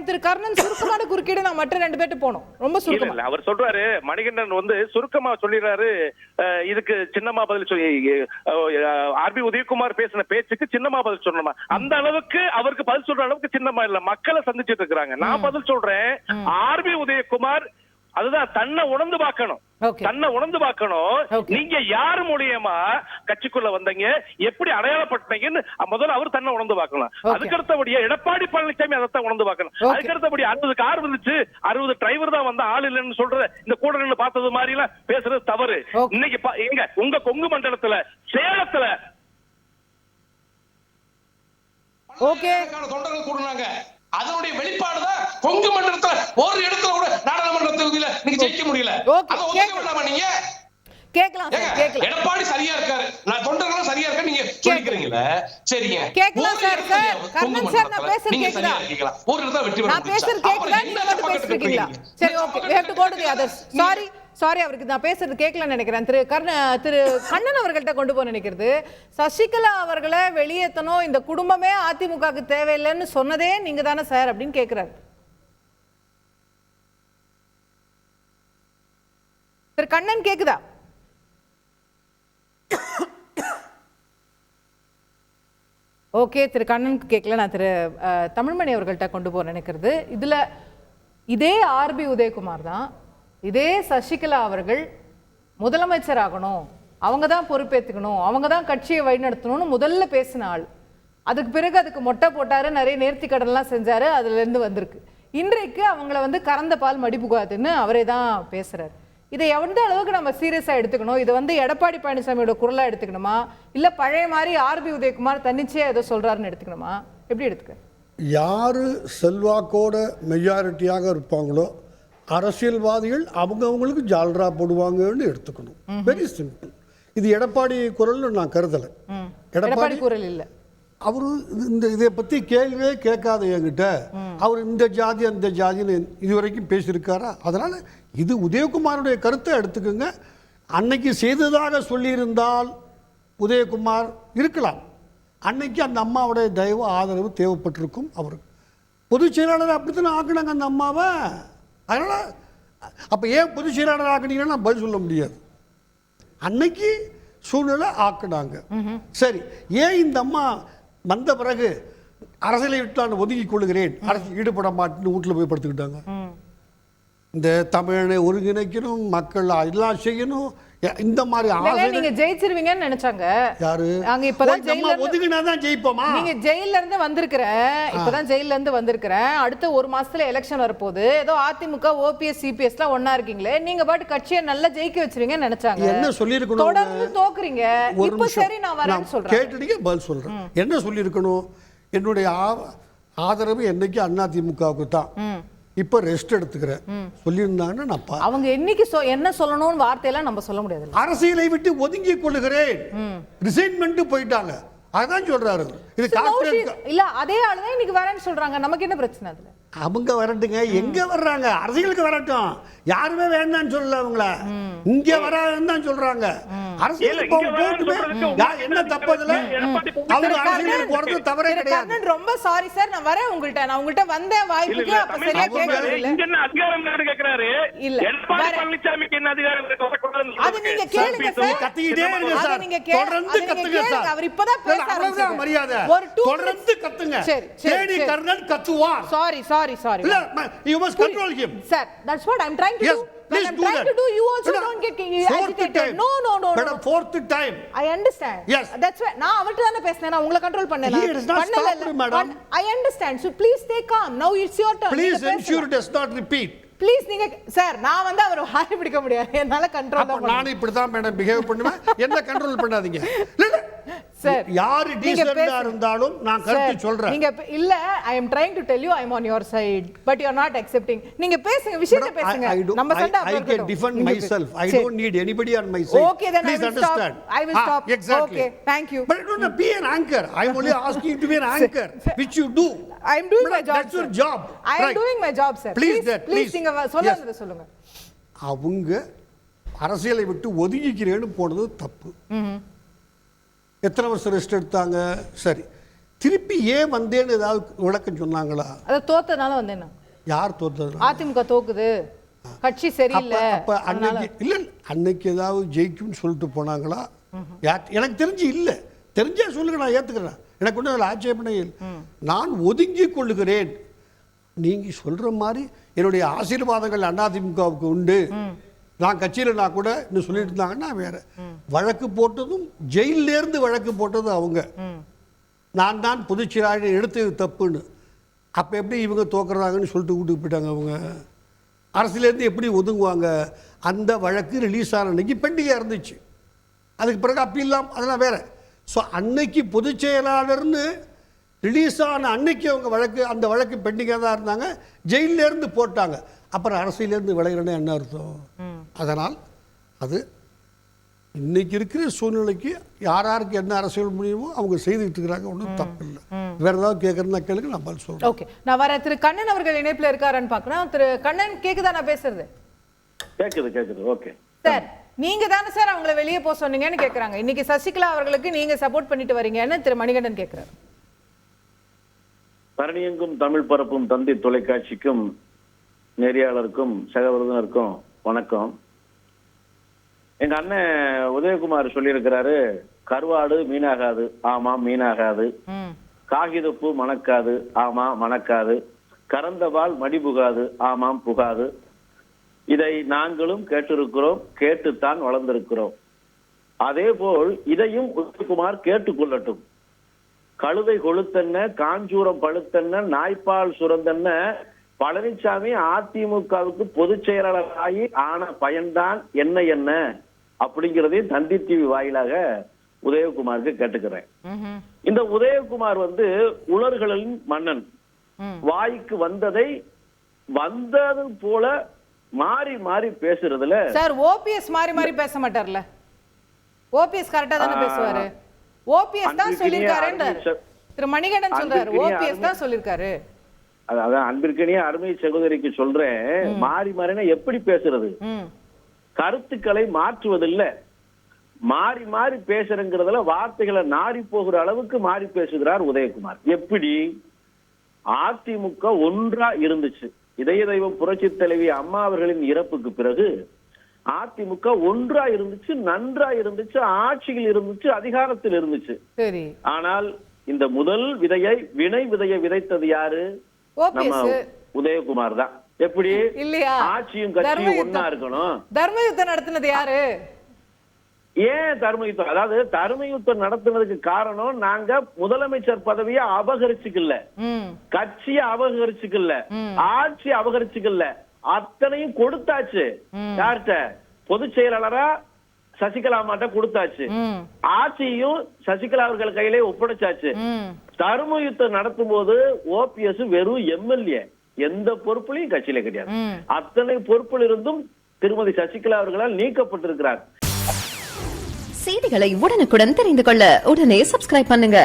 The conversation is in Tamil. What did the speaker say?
கேட்கலாம். திரு கர்ணன் சுருக்கமான குறுக்கீடு, நான் மற்ற 2 பேர்ட்ட போனோம். ரொம்ப சுருக்கமா. இல்ல அவர் சொல்றாரு, மணிகண்டன் சுருக்கமா சொல்லிடுறாரு. இதுக்கு சின்னமா பதில் சொல்லி ஆர்பி உதயகுமார் பேசின பேச்சுக்கு சின்னமா பதில் சொல்லணுமா? அந்த அளவுக்கு அவருக்கு பதில் சொல்ற அளவுக்கு சின்னமா இல்ல, மக்களை சந்திச்சிட்டு இருக்காங்க. நான் பதில் சொல்றேன். ஆர்பி உதயகுமார் அதுதான் தன்னை உணர்ந்து பார்க்கணும். நீங்க யாரு மூலியமா கட்சிக்குள்ள வந்தீங்க, எப்படி அடையாளப்பட்டீங்கன்னு முதல்ல அவர் தன்னை உணர்ந்து பார்க்கணும். அதுக்கடுத்தபடியா எடப்பாடி பழனிசாமி அதைத்தான் உணர்ந்து பார்க்கணும். அதுக்கடுத்தபடி 60 கார் வந்துச்சு, 60 டிரைவர் தான் வந்தா ஆள் இல்லைன்னு சொல்ற இந்த கூட நின்று பார்த்தது மாதிரி எல்லாம் பேசுறது தவறு. இன்னைக்கு எங்க உங்க கொங்கு மண்டலத்துல சேலத்துல தொண்டர்கள் கூடுனாங்க. அதனுடைய வெளிப்பாடுதான் கொங்கு மண்டலத்துல ஒரு இடத்துல கூட நாடாளுமன்ற தொகுதியில நீங்க ஜெயிக்க முடியல. நீங்க கேக்கலாம் சார், கேக்கலாம். எடப்பாடி சரியா இருக்காரு, நான் தொண்டர்களும் சரியா இருக்க நீங்க சொல்லிக்கிறீங்களா? சரிங்க, கேக்கலாம் சார். கர்ணன் சார், நான் பேசுறது கேக்குதா? ஒரு இடத்துல வெற்றி பெற நான் பேசுறது கேக்குதா? நீங்க மட்டும் பேசுறீங்களா? சரி, okay, we have to go to the others. Sorry, அவருக்கு நான் பேசுறது கேட்கலன்னு நினைக்கிறேன். திரு கண்ணன் அவர்கள்ட்ட கொண்டு போக நினைக்கிறது, சசிகலா அவர்களை வெளியேற்றணும், இந்த குடும்பமே அதிமுகவுக்கு தேவையில்லைன்னு சொன்னதே நீங்க தானே சார் அப்படின்னு கேட்கிறாரு. திரு கண்ணன் கேக்குதா? ஓகே, திரு கண்ணனுக்கு கேட்கல. நான் திரு தமிழ்மணி அவர்கள்ட்ட கொண்டு போக நினைக்கிறது, இதுல இதே ஆர்பி உதயகுமார் தான், இதே சசிகலா அவர்கள் முதலமைச்சர் ஆகணும், அவங்க தான் பொறுப்பேற்றுக்கணும், அவங்க தான் கட்சியை வழிநடத்தணும்னு முதல்ல பேசின ஆள். அதுக்கு பிறகு அதுக்கு மொட்டை போட்டாரு, நிறைய நேர்த்தி கடன்லாம் செஞ்சாரு, அதுலேருந்து வந்திருக்கு. இன்றைக்கு அவங்கள கறந்த பால் மடிப்புகாதுன்னு அவரே தான் பேசுறாரு. இதை எந்த அளவுக்கு நம்ம சீரியஸாக எடுத்துக்கணும்? இது எடப்பாடி பழனிசாமியோட குரலாக எடுத்துக்கணுமா, இல்லை பழைய மாதிரி ஆர்பி உதயகுமார் தன்னிச்சையா ஏதோ சொல்றாருன்னு எடுத்துக்கணுமா? எப்படி எடுத்துக்க? யாரு செல்வாக்கோட மெஜாரிட்டியாக இருப்பாங்களோ அரசியல்வாதிகள் அவங்களுக்கு ஜால்ரா போடுவாங்கன்னு எடுத்துக்கணும். Very simple. இது எடப்பாடி குரல்னு நான் கருதலை. எடப்பாடி குரல் இல்லை. அவரு இதை பத்தி கேள்வியே கேட்காத என்கிட்ட அவர் இந்த ஜாதி அந்த ஜாதின்னு இதுவரைக்கும் பேசியிருக்காரா? அதனால இது உதயகுமாருடைய கருத்தை எடுத்துக்கோங்க. அன்னைக்கு செய்ததாக சொல்லியிருந்தால் உதயகுமார் இருக்கலாம். அன்னைக்கு அந்த அம்மாவுடைய தயவு ஆதரவு தேவைப்பட்டிருக்கும். அவருக்கு பொதுச் செயலாளர் அப்படித்தானே ஆக்கினாங்க அந்த அம்மாவை. அதனால் அப்போ ஏன் பொதுச் செயலாளர் ஆக்கினீங்கன்னா நான் பதில் சொல்ல முடியாது. அன்னைக்கு சூழ்நிலை ஆக்கினாங்க. சரி, ஏன் இந்த அம்மா வந்த பிறகு அரசியலை விட்டு நான் ஒதுக்கிக் கொள்கிறேன், அரசியல் ஈடுபட மாட்டேன்னு வீட்டில் போய் படுத்துக்கிட்டாங்க? இந்த தமிழனை ஒருங்கிணைக்கணும், மக்கள் எல்லாம் செய்யணும், இந்த மாதிரி நீங்க ஜெயிச்சிருவீங்கன்னு நினைச்சாங்க. யாரு? அங்க இப்பதான் ஒதுங்கினாதான் ஜெயிப்போமா? நீங்க ஜெயில இருந்து வந்திருக்கிறேன், இப்பதான் ஜெயில இருந்து வந்திருக்கிறேன், அடுத்த 1 மாசத்துல எலெக்ஷன் வரப்போகுது, ஏதோ அதிமுக ஓபிஎஸ் சிபிஎஸ் எல்லாம் ஒன்னா இருக்கீங்களே, நீங்க பாட்டு கட்சியை நல்லா ஜெயிக்க வச்சிருவீங்கன்னு நினைச்சாங்க. என்ன சொல்லிருக்கணும்? தொடர்ந்து தோக்குறீங்க. இப்ப சரி, நான் வரேன்னு சொல்றேன். கேட்டுட்டீங்க, பதில் சொல்றேன். என்ன சொல்லிருக்கணும்? என்னுடைய ஆதரவு என்னைக்கு அதிமுகவுக்கு தான், இப்ப ரெஸ்ட் எடுத்துக்கிறேன் சொல்லியிருந்தாங்கன்னா நான் அவங்க என்னைக்கு என்ன சொல்லணும்னு வார்த்தையெல்லாம் நம்ம சொல்ல முடியாது. அரசியலை விட்டு ஒதுங்கி கொள்ளுகிறேன், ரிசைன்மெண்ட் போயிட்டாங்க, அதான் சொல்றாரு. இது இல்ல, அதே ஆளுதான் இன்னைக்கு வரேன்னு சொல்றாங்க. நமக்கு என்ன பிரச்சனை அதுல? அவங்க வரட்டுங்க, எங்க வர்றாங்க? அரசியலுக்கு வரட்டும், யாருமே வேண்டாம்னு சொல்லல. அவங்கள இங்க வராதுன்னு தான் சொல்றாங்க. அரசியலுக்கு என்ன தப்பதுல? அவங்க அரசியலுக்கு போறது தவறே கிடையாது. ரொம்ப சாரி சார், நான் வரேன் உங்கள்ட்ட. நான் உங்கள்ட்ட வந்தேன் வாய்ப்புக்கு, அப்ப சரியா கேட்கவே இல்ல. இங்க என்ன அதிகாரம் கேக்குறாரு? இல்ல, எடப்பாடி பழனிசாமிக்கு என்ன அதிகாரம் இருக்கு? அது நீங்க கேளுங்க சார். கத்திக்கிட்டே இருங்க சார், நீங்க தொடர்ந்து கத்துங்க சார். அவர் இப்பதான் பேச ஆரம்பிச்சாரு. மரியாதை, தொடர்ந்து கத்துங்க. தேடி கர்ணன் கத்துவார். Sorry. இல்ல, you must control him. Sir, that's what I'm trying to do. When I'm trying to do, you also don't get agitated. No. Madam, fourth time. I understand. Yes. That's why நான் அவர்ட்ட தான பேசினேன், நான் உங்களை கண்ட்ரோல் பண்ணல. Madam. I understand. So please stay calm. Now it's your turn. Please ensure it does not repeat. Please நீங்க சார், நான் அவர் ஹாய் பிடிக்க முடியாது, என்னால கண்ட்ரோல் பண்ண முடியாது. நான் இப்படி தான் மேடம் பிஹேவ் பண்ணுவேன், என்ன கண்ட்ரோல் பண்ணாதீங்க. சார், யார் டீசன்ட்டா இருந்தாலும் நான் கரெக்ட் சொல்றேன். நீங்க இல்ல, I am trying to tell you I am on your side, but you are not accepting. நீங்க பேசுங்க, விஷயத்தை பேசுங்க. நம்ம சண்டை I can defend myself. I don't need anybody on my side. Okay, then please understand. I will stop. Exactly. Okay, thank you. But don't be an anchor. I am only asking you to be an anchor, which you do. I am doing my job. That's your job. I am doing my job, sir. Please நீங்க சொல்லுங்க. அவங்க அரசியலை விட்டு ஒதுங்கிக்கிறேன்னு போனது தப்பு. எத்தனை வருஷம் ரெஸ்ட் எடுத்தாங்க? சரி, திருப்பி ஏன் வந்தேன்னு ஏதாவது விளக்கம் சொன்னாங்களா? அதை தோத்தனால வந்தேன். யார் தோத்தது? அதிமுக தோக்குது, கட்சி சரியில்லை. அப்ப அன்னைக்கு இல்ல, அன்னைக்கு ஏதாவது ஜெயிக்கும்னு சொல்லிட்டு போனாங்களா? எனக்கு தெரிஞ்சு இல்லை. தெரிஞ்சா சொல்லுங்க, நான் ஏத்துக்கிறேன். எனக்கு ஒன்றும் அதில் ஆட்சேபனை இல்லை. நான் ஒதுங்கி கொள்ளுகிறேன். நீங்க சொல்ற மாதிரி என்னுடைய ஆசீர்வாதங்கள் அதிமுகவுக்கு உண்டு, நான் கட்சியில் நான் கூட இன்னும் சொல்லிட்டு இருந்தாங்கன்னா வேற. வழக்கு போட்டதும் ஜெயிலேருந்து வழக்கு போட்டதும் அவங்க. நான் தான் பொதுச்செயலாளர் எடுத்தது தப்புன்னு. அப்போ எப்படி இவங்க தோக்குறாங்கன்னு சொல்லிட்டு கூப்பிட்டு போயிட்டாங்க அவங்க. அரசியலேருந்து எப்படி ஒதுங்குவாங்க? அந்த வழக்கு ரிலீஸ் ஆன அன்னைக்கு பெண்டிங்காக இருந்துச்சு. அதுக்கு பிறகு அப்பீல்லாம் அதெல்லாம் வேற. ஸோ அன்னைக்கு பொதுச் செயலாளர்னு ரிலீஸ் ஆன அன்னைக்கு அவங்க வழக்கு, அந்த வழக்கு பெண்டிங்காக தான் இருந்தாங்க. ஜெயிலேருந்து போட்டாங்க. அப்புறம் அரசியலேருந்து விளையிறேன்னு என்ன அர்த்தம்? அதனால் அது இன்னைக்கு இருக்கிற சூழ்நிலைக்கு யார் யாருக்கு என்ன அரசியல் முடியுமோ அவங்க செய்துட்டு இருக்கிறாங்க. ஒன்றும் தப்பு இல்லை. வேற ஏதாவது கேட்கறதுனா கேளுங்க, நான் பதில் சொல்றேன். ஓகே, நான் வர திரு கண்ணன் அவர்கள் இணைப்புல இருக்காருன்னு பார்க்கணும். திரு கண்ணன், கேக்குதா நான் பேசுறது? கேக்குது. ஓகே சார், நீங்க தானே சார் அவங்களை வெளியே போக சொன்னீங்கன்னு கேக்குறாங்க. இன்னைக்கு சசிகலா அவர்களுக்கு நீங்க சப்போர்ட் பண்ணிட்டு வரீங்கன்னு திரு மணிகண்டன் கேக்குறாரு. பரணியெங்கும் தமிழ் பரப்பும் தந்தி தொலைக்காட்சிக்கும் நெறியாளருக்கும் சக விருந்தினருக்கும் வணக்கம். எங்க அண்ணன் உதயகுமார் சொல்லியிருக்கிறாரு, கருவாடு மீனாகாது. ஆமா, மீனாகாது. காகிதப்பூ மணக்காது. ஆமா, மணக்காது. கறந்தபால் மடிபுகாது. ஆமாம், புகாது. இதை நாங்களும் கேட்டிருக்கிறோம், கேட்டுத்தான் வளர்ந்திருக்கிறோம். அதே போல் இதையும் உதயகுமார் கேட்டுக்கொள்ளட்டும். கழுதை கொளுத்தன்ன, காஞ்சூரம் பழுத்தன்ன, நாய்ப்பால் சுரந்தன்ன பழனிசாமி அதிமுகவுக்கு பொதுச் செயலாளராகி ஆன பயன்தான் என்ன அப்படிங்கிறதையும் தந்தி டிவி வாயிலாக உதயகுமாருக்கு கேட்டுக்கிறேன். இந்த உதயகுமார் உலர்களின் மன்னன். வாய்க்கு வந்ததை வந்தது போல மாறி மாறி பேசுறதுல சார், ஓபிஎஸ் மாறி மாறி பேச மாட்டார்ல. ஓபிஎஸ் கரெக்டா தானே பேசுவாரு. ஓபிஎஸ் தான் சொல்லிருக்காரு. திரு மணிகண்டன் சொல்றாரு, ஓபிஎஸ் தான் சொல்லிருக்காரு. அதான் அன்பிற்கனிய அருமை சகோதரிக்கு சொல்றேன், மாறி மாறினா எப்படி பேசுறது? கருத்துக்களை மாற்றுவதில்லை, மாறி மாறி பேசுறங்கிறதுல வார்த்தைகளை நாரி போகிற அளவுக்கு மாறி பேசுகிறார் உதயகுமார். எப்படி? அதிமுக ஒன்றா இருந்துச்சு. இதய தெய்வம் புரட்சி தலைவி அம்மா அவர்களின் இறப்புக்கு பிறகு அதிமுக ஒன்றா இருந்துச்சு, நன்றா இருந்துச்சு, ஆட்சியில் இருந்துச்சு, அதிகாரத்தில் இருந்துச்சு. சரி. ஆனால் இந்த முதல் விதையை, வினை விதையை விதைத்தது யாரு? நம்ம உதயகுமார் தான். எப்படி? இல்லையா? ஆட்சியும் கட்சியும் ஒன்னா இருக்கணும். தர்ம யுத்தம் நடத்தினது யாரு? ஏன் தர்ம யுத்தம்? அதாவது தர்ம யுத்தம் நடத்துனதுக்கு காரணம், நாங்க முதலமைச்சர் பதவியை அபகரிச்சுக்கல, கட்சியை அபகரிச்சுக்கல, ஆட்சி அபகரிச்சுக்கல, அத்தனையும் கொடுத்தாச்சு. யார்கிட்ட? பொதுச் செயலாளரா சசிகலா மாட்ட கொடுத்தாச்சு. ஆட்சியும் சசிகலா அவர்கள் கையிலே ஒப்படைச்சாச்சு. தர்ம யுத்தம் நடத்தும் போது ஓபிஎஸ் வெறும் எம்எல்ஏ, எந்த பொறுப்புலையும் கட்சியில கிடையாது. அத்தனை பொறுப்பில் இருந்தும் திருமதி சசிகலா அவர்களால் நீக்கப்பட்டிருக்கிறார். செய்திகளை உடனுக்குடன் தெரிந்து கொள்ள உடனே சப்ஸ்கிரைப் பண்ணுங்க.